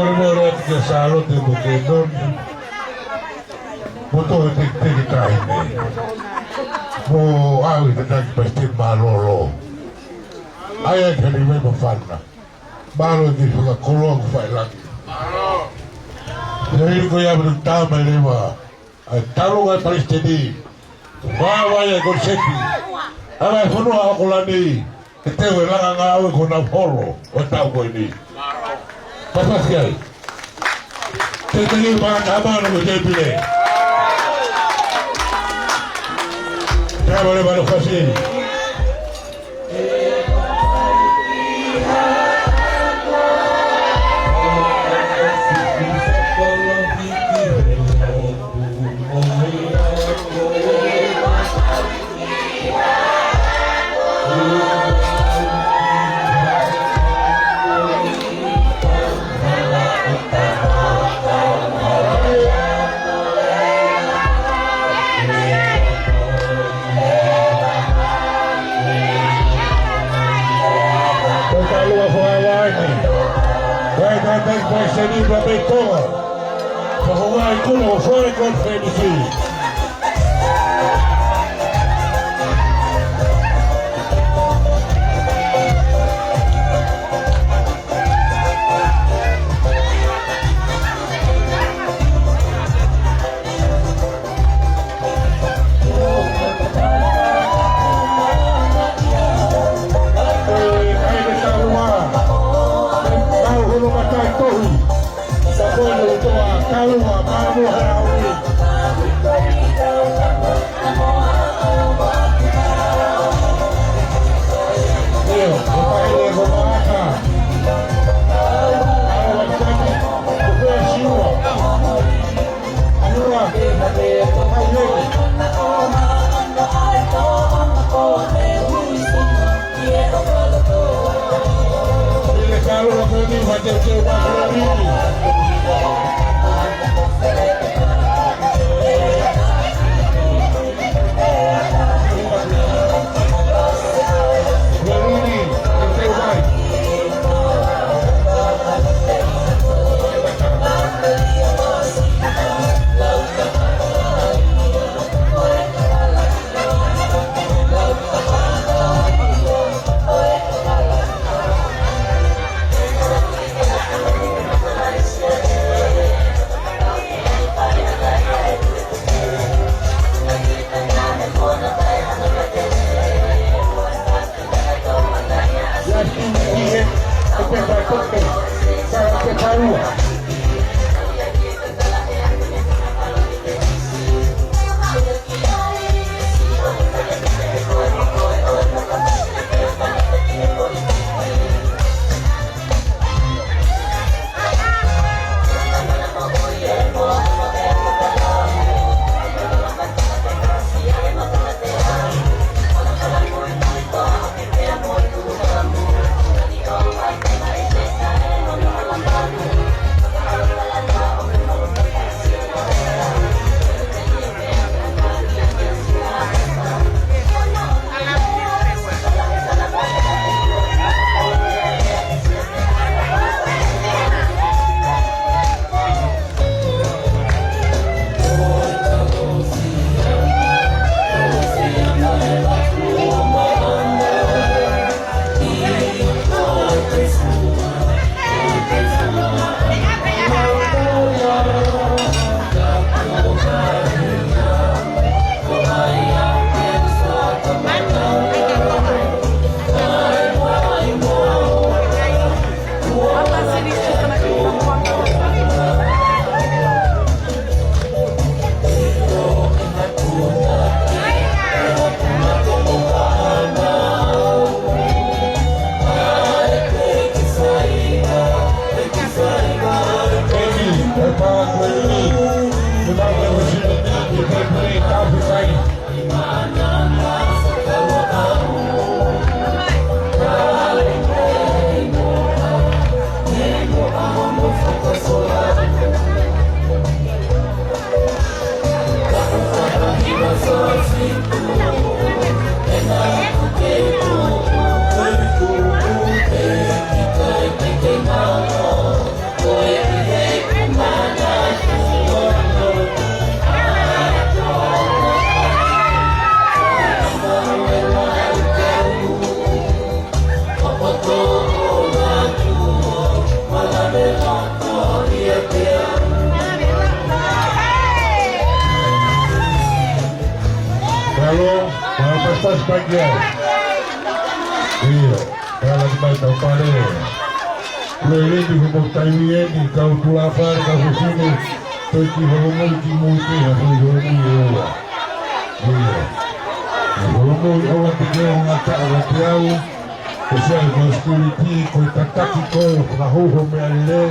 amore che salo di che non butuh tik kita ini mau awi tentang pasti malolo ayah jadi memang fana malo di suka kolong fai lagi jadi kau yang berutama ini mah taruh kan Palestina bawa ya konsepsi apa semua aku lagi kita ulang ngawe kena follow otak kau ini apa sekali kita ni apa nak jadi ni ya boleh baru kasih vai ser livre a Beitoa para arrumar e como foi quando foi de filho. faz bagian. Iyo, para mai tau pare. Lele di hukum taiwie ni kau tulafar kau sini. Toki homo ki muti hafu yomi yowa. Iyo. Homo awa tikeo ngata awa tiau. Kusai konspiriti koi tataki ko kahuho me alile.